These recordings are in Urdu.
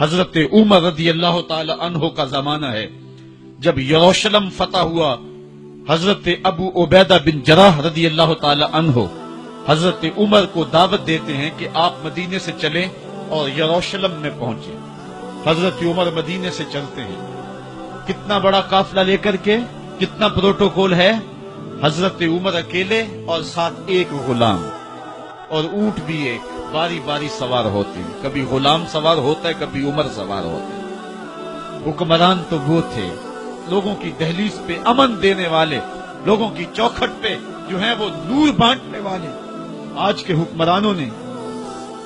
حضرت عمر رضی اللہ تعالی عنہ کا زمانہ ہے جب یروشلم فتح ہوا. حضرت ابو عبیدہ بن جراح رضی اللہ تعالی عنہ حضرت عمر کو دعوت دیتے ہیں کہ آپ مدینے سے چلیں اور یروشلم میں پہنچیں. حضرت عمر مدینے سے چلتے ہیں. کتنا بڑا قافلہ لے کر کے، کتنا پروٹوکول ہے. حضرت عمر اکیلے اور ساتھ ایک غلام اور اونٹ بھی ایک، باری باری سوار ہوتے ہیں. کبھی غلام سوار ہوتا ہے، کبھی عمر سوار ہوتا ہے. حکمران تو وہ تھے لوگوں کی دہلیز پہ امن دینے والے، لوگوں کی چوکھٹ پہ جو ہیں وہ نور بانٹنے والے. آج کے حکمرانوں نے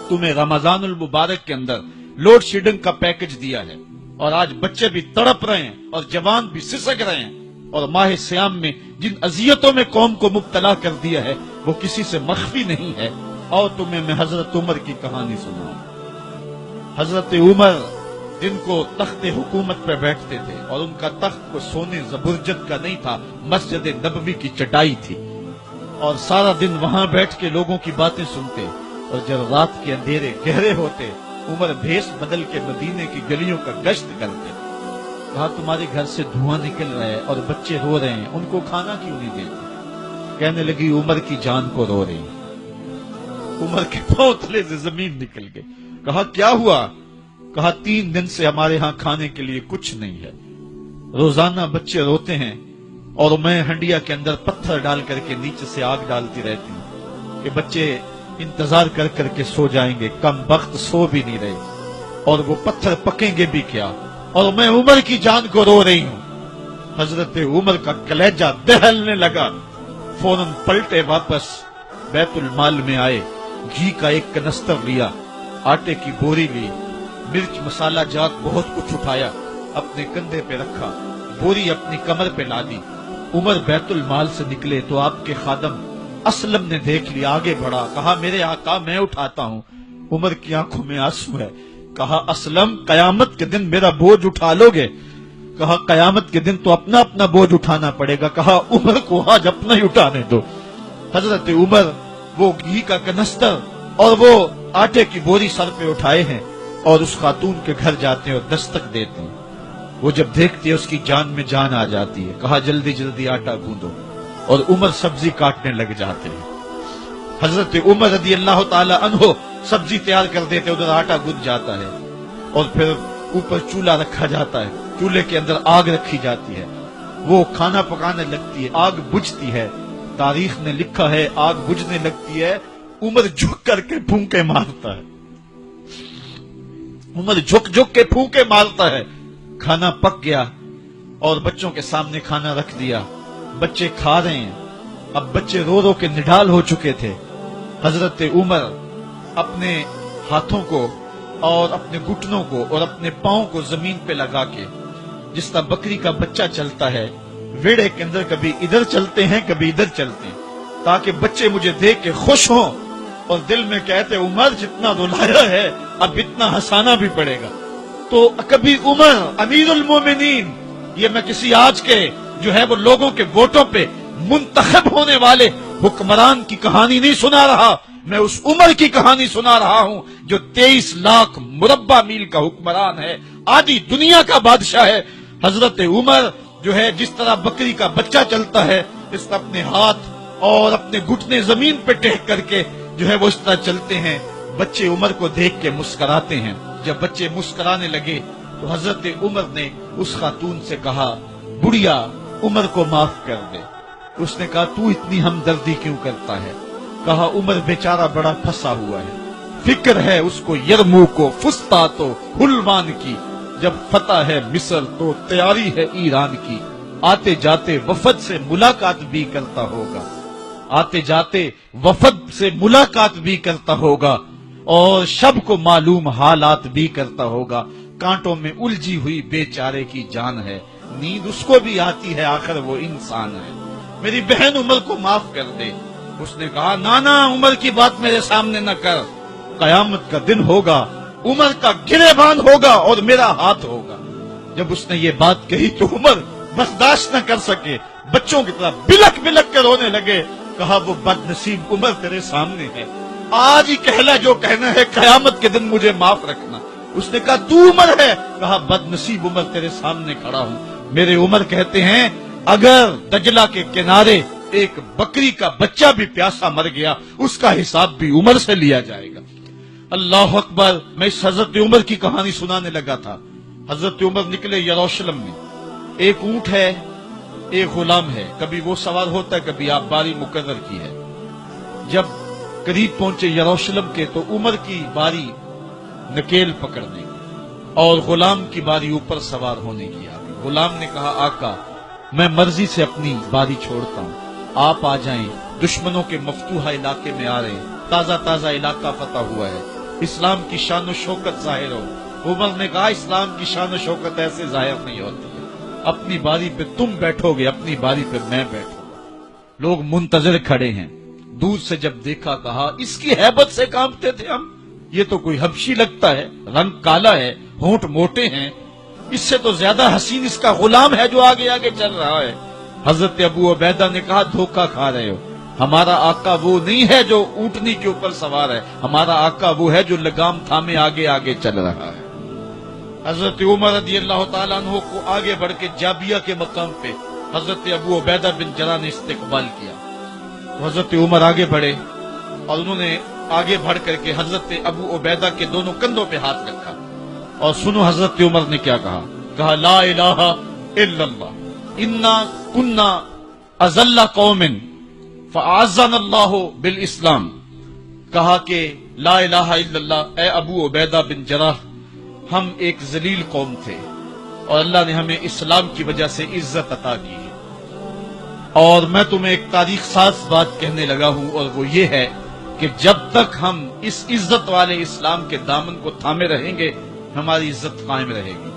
تمہیں رمضان المبارک کے اندر لوڈ شیڈنگ کا پیکج دیا ہے اور آج بچے بھی تڑپ رہے ہیں اور جوان بھی سسک رہے ہیں، اور ماہ سیام میں جن اذیتوں میں قوم کو مبتلا کر دیا ہے وہ کسی سے مخفی نہیں ہے. اور تمہیں میں حضرت عمر کی کہانی سناؤں. حضرت عمر جن کو تخت حکومت پہ بیٹھتے تھے اور ان کا تخت کو سونے زبرجد کا نہیں تھا، مسجد نبوی کی چٹائی تھی، اور سارا دن وہاں بیٹھ کے لوگوں کی باتیں سنتے. اور جب رات کے اندھیرے گہرے ہوتے عمر بھیس بدل کے مدینے کی گلیوں کا گشت کرتے. کہا تمہارے گھر سے دھواں نکل رہا ہے اور بچے رو رہے ہیں، ان کو کھانا کیوں نہیں دیتے؟ کہنے لگی عمر کی جان کو رو رہی. عمر کے پاؤں تلے سے زمین نکل گئی. کہا کیا ہوا؟ کہا 3 دن سے ہمارے ہاں کھانے کے لیے کچھ نہیں ہے. روزانہ بچے روتے ہیں اور میں ہنڈیا کے اندر پتھر ڈال کر کے نیچے سے آگ ڈالتی رہتی ہوں کہ بچے انتظار کر کر کے سو جائیں گے. کم وقت سو بھی نہیں رہے اور وہ پتھر پکیں گے بھی کیا، اور میں عمر کی جان کو رو رہی ہوں. حضرت عمر کا کلیجہ دہلنے لگا. فوراً پلٹے واپس بیت المال میں آئے، گھی کا ایک کنستر لیا، آٹے کی بوری لی، مرچ مسالہ جات بہت کچھ اٹھایا، اپنے کندھے پہ رکھا، بوری اپنی کمر پہ لا دی. عمر بیت المال سے نکلے تو آپ کے خادم اسلم نے دیکھ لیا، آگے بڑھا، کہا میرے آقا میں اٹھاتا ہوں. عمر کی آنکھوں میں آنسو ہے. کہا اسلم قیامت کے دن میرا بوجھ اٹھا لو گے؟ کہا قیامت کے دن تو اپنا اپنا بوجھ اٹھانا پڑے گا. کہا عمر کو آج اپنا ہی اٹھانے دو. حضرت عمر وہ گھی کا کنستر اور وہ آٹے کی بوری سر پہ اٹھائے ہیں اور اس خاتون کے گھر جاتے ہیں اور دستک دیتے ہیں. وہ جب دیکھتی ہے اس کی جان میں جان آ جاتی ہے. کہا جلدی جلدی آٹا گوندو، اور عمر سبزی کاٹنے لگ جاتے ہیں. حضرت عمر رضی اللہ تعالی عنہ سبزی تیار کر دیتے، ادھر آٹا گوند جاتا ہے اور پھر اوپر چولہا رکھا جاتا ہے، چولہے کے اندر آگ رکھی جاتی ہے، وہ کھانا پکانے لگتی ہے، آگ بجھتی ہے. تاریخ نے لکھا ہے آگ بجھنے لگتی ہے، عمر جھک کر کے پھونکے مارتا ہے. عمر جھک جھک کے پھونکے مارتا ہے. کھانا پک گیا اور بچوں کے سامنے کھانا رکھ دیا. بچے کھا رہے ہیں. اب بچے رو رو کے نڈال ہو چکے تھے. حضرت عمر اپنے ہاتھوں کو اور اپنے گھٹنوں کو اور اپنے پاؤں کو زمین پہ لگا کے، جس طرح بکری کا بچہ چلتا ہے، ویڑے کے اندر کبھی ادھر چلتے ہیں کبھی ادھر چلتے ہیں، تاکہ بچے مجھے دیکھ کے خوش ہوں اور دل میں کہتے عمر جتنا رلایا ہے اب اتنا ہنسانا بھی پڑے گا. تو کبھی عمر امیر المومنین، یہ میں کسی آج کے جو ہے وہ لوگوں کے ووٹوں پہ منتخب ہونے والے حکمران کی کہانی نہیں سنا رہا، میں اس عمر کی کہانی سنا رہا ہوں جو 23 لاکھ مربع میل کا حکمران ہے، آدھی دنیا کا بادشاہ ہے. حضرت عمر جو ہے جس طرح بکری کا بچہ چلتا ہے اس طرح اپنے ہاتھ اور اپنے گھٹنے زمین پہ ٹیک کر کے جو ہے وہ اس طرح چلتے ہیں. بچے عمر کو دیکھ کے مسکراتے ہیں. جب بچے مسکرانے لگے تو حضرت عمر نے اس خاتون سے کہا بڑھیا عمر کو معاف کر دے. اس نے کہا تو اتنی ہمدردی کیوں کرتا ہے؟ کہا عمر بیچارہ بڑا پھنسا ہوا ہے، فکر ہے اس کو یرموک و فسطاط و حلوان کی، جب فتح ہے مصر تو تیاری ہے ایران کی. آتے جاتے وفد سے ملاقات بھی کرتا ہوگا، آتے جاتے وفد سے ملاقات بھی کرتا ہوگا اور شب کو معلوم حالات بھی کرتا ہوگا. کانٹوں میں الجھی ہوئی بیچارے کی جان ہے، نیند اس کو بھی آتی ہے، آخر وہ انسان ہے. میری بہن عمر کو معاف کر دے. اس نے کہا نانا عمر کی بات میرے سامنے نہ کر، قیامت کا دن ہوگا، عمر کا گریبان ہوگا اور میرا ہاتھ ہوگا. جب اس نے یہ بات کہی تو عمر برداشت نہ کر سکے، بچوں کی طرح بلک بلک کے رونے لگے. کہا وہ بد نصیب عمر تیرے سامنے ہے، آج ہی کہنا جو کہنا ہے، قیامت کے دن مجھے معاف رکھنا. اس نے کہا تو عمر ہے؟ کہا بد نصیب عمر تیرے سامنے کھڑا ہوں۔ میرے عمر کہتے ہیں اگر دجلہ کے کنارے ایک بکری کا بچہ بھی پیاسا مر گیا اس کا حساب بھی عمر سے لیا جائے گا۔ اللہ اکبر۔ میں اس حضرت عمر کی کہانی سنانے لگا تھا۔ حضرت عمر نکلے یروشلم میں، ایک اونٹ ہے، ایک غلام ہے، کبھی وہ سوار ہوتا ہے، کبھی آپ باری مقرر کی ہے۔ جب قریب پہنچے یروشلم کے تو عمر کی باری نکیل پکڑنے کی اور غلام کی باری اوپر سوار ہونے کی آ گئی۔ غلام نے کہا آقا میں مرضی سے اپنی باری چھوڑتا ہوں، آپ آ جائیں، دشمنوں کے مفتوحہ علاقے میں آ رہے ہیں، تازہ تازہ علاقہ فتح ہوا ہے، اسلام کی شان و شوکت ظاہر ہو۔ عمر نے کہا اسلام کی شان و شوکت ایسے ظاہر نہیں ہوتی ہے، اپنی باری پہ تم بیٹھو گے، اپنی باری پہ میں بیٹھوں گا۔ لوگ منتظر کھڑے ہیں، دور سے جب دیکھا کہا اس کی ہیبت سے کانپتے تھے ہم، یہ تو کوئی حبشی لگتا ہے، رنگ کالا ہے، ہونٹ موٹے ہیں، اس سے تو زیادہ حسین اس کا غلام ہے جو آگے آگے چل رہا ہے۔ حضرت ابو عبیدہ نے کہا دھوکہ کھا رہے ہو، ہمارا آقا وہ نہیں ہے جو اونٹنی کے اوپر سوار ہے، ہمارا آقا وہ ہے جو لگام تھامے آگے آگے چل رہا ہے۔ حضرت عمر رضی اللہ تعالیٰ عنہ کو آگے بڑھ کے جابیہ کے مقام پہ حضرت ابو عبیدہ بن جراح نے استقبال کیا تو حضرت عمر آگے بڑھے اور انہوں نے آگے بڑھ کر کے حضرت ابو عبیدہ کے دونوں کندھوں پہ ہاتھ رکھا اور سنو حضرت عمر نے کیا کہا لا الہ الا اللہ انا کنا اذل قوم فاعزنا اللہ بالاسلام۔ کہا کہ لا الہ الا اللہ، اے ابو عبیدہ بن جراح، ہم ایک ذلیل قوم تھے اور اللہ نے ہمیں اسلام کی وجہ سے عزت عطا کی ہے۔ اور میں تمہیں ایک تاریخ ساز بات کہنے لگا ہوں اور وہ یہ ہے کہ جب تک ہم اس عزت والے اسلام کے دامن کو تھامے رہیں گے ہماری عزت قائم رہے گی،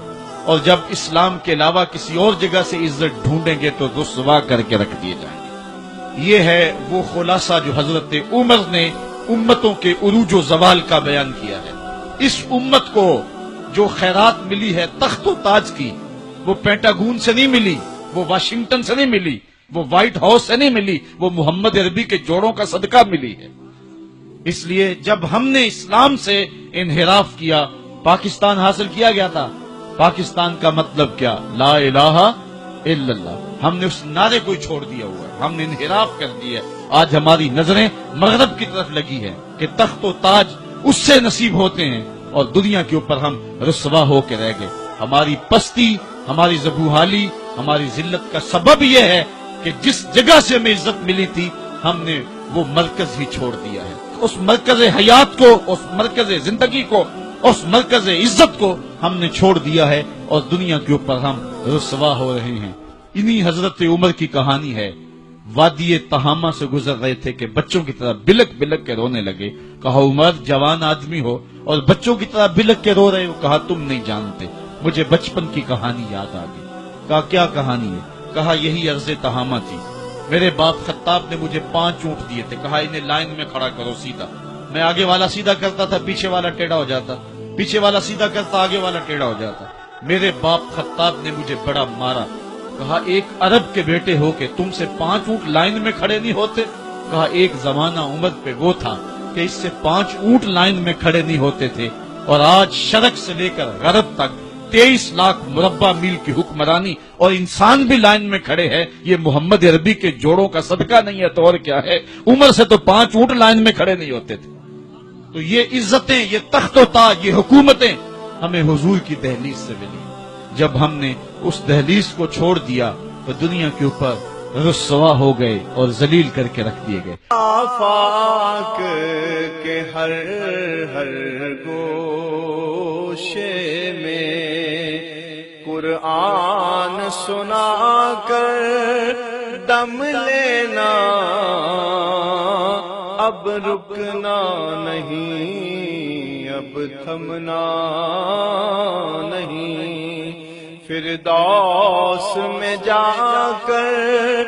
اور جب اسلام کے علاوہ کسی اور جگہ سے عزت ڈھونڈیں گے تو رسوا کر کے رکھ دیے جائیں گے۔ یہ ہے وہ خلاصہ جو حضرت عمر نے امتوں کے عروج و زوال کا بیان کیا ہے۔ اس امت کو جو خیرات ملی ہے تخت و تاج کی، وہ پینٹاگون سے نہیں ملی، وہ واشنگٹن سے نہیں ملی، وہ وائٹ ہاؤس سے نہیں ملی، وہ محمد عربی کے جوڑوں کا صدقہ ملی ہے۔ اس لیے جب ہم نے اسلام سے انحراف کیا، پاکستان حاصل کیا گیا تھا۔ پاکستان کا مطلب کیا؟ لا الہ الا اللہ۔ ہم نے اس نعرے کو چھوڑ دیا ہوا ہے، ہم نے انحراف کر دیا ہے۔ آج ہماری نظریں مغرب کی طرف لگی ہے کہ تخت و تاج اس سے نصیب ہوتے ہیں اور دنیا کے اوپر ہم رسوا ہو کے رہ گئے۔ ہماری پستی، ہماری زبوحالی، ہماری ذلت کا سبب یہ ہے کہ جس جگہ سے ہمیں عزت ملی تھی ہم نے وہ مرکز ہی چھوڑ دیا ہے۔ اس مرکز حیات کو، اس مرکز زندگی کو، اس مرکز عزت کو ہم نے چھوڑ دیا ہے اور دنیا کے اوپر ہم رسوا ہو رہے ہیں۔ انہی حضرت عمر کی کہانی ہے۔ وادی تہامہ سے گزر رہے تھے کہ بچوں کی طرح بلک بلک کے رونے لگے۔ کہا عمر جوان آدمی ہو اور بچوں کی طرح بلک کے رو رہے ہو؟ کہا تم نہیں جانتے، مجھے بچپن کی کہانی یاد آ گئی۔ کہا کیا کہانی ہے؟ کہا یہی عرض تہامہ تھی، میرے باپ خطاب نے مجھے 5 اونٹ دیے تھے، کہا انہیں لائن میں کھڑا کرو سیدھا۔ میں آگے والا سیدھا کرتا تھا، پیچھے والا ٹیڑھا ہو جاتا، پیچھے والا سیدھا کرتا، آگے والا ٹیڑھا ہو جاتا۔ میرے باپ خطاب نے مجھے بڑا مارا۔ کہا ایک عرب کے بیٹے ہو کہ تم سے 5 اونٹ لائن میں کھڑے نہیں ہوتے؟ کہا ایک زمانہ عمر پہ وہ تھا کہ اس سے 5 اونٹ لائن میں کھڑے نہیں ہوتے تھے، اور آج شرق سے لے کر غرب تک 23 لاکھ مربع میل کی حکمرانی اور انسان بھی لائن میں کھڑے ہیں۔ یہ محمد عربی کے جوڑوں کا صدقہ نہیں ہے تو اور کیا ہے؟ عمر سے تو 5 اونٹ لائن میں کھڑے نہیں ہوتے تھے۔ تو یہ عزتیں، یہ تخت و تاج، یہ حکومتیں ہمیں حضور کی دہلیز سے ملی۔ جب ہم نے اس دہلیز کو چھوڑ دیا تو دنیا کے اوپر رسوا ہو گئے اور ذلیل کر کے رکھ دیے گئے۔ آفاق کے ہر ہر گوشے میں قرآن سنا کر دم لینا، اب رکنا نہیں، اب تھمنا نہیں، فردوس میں جا کر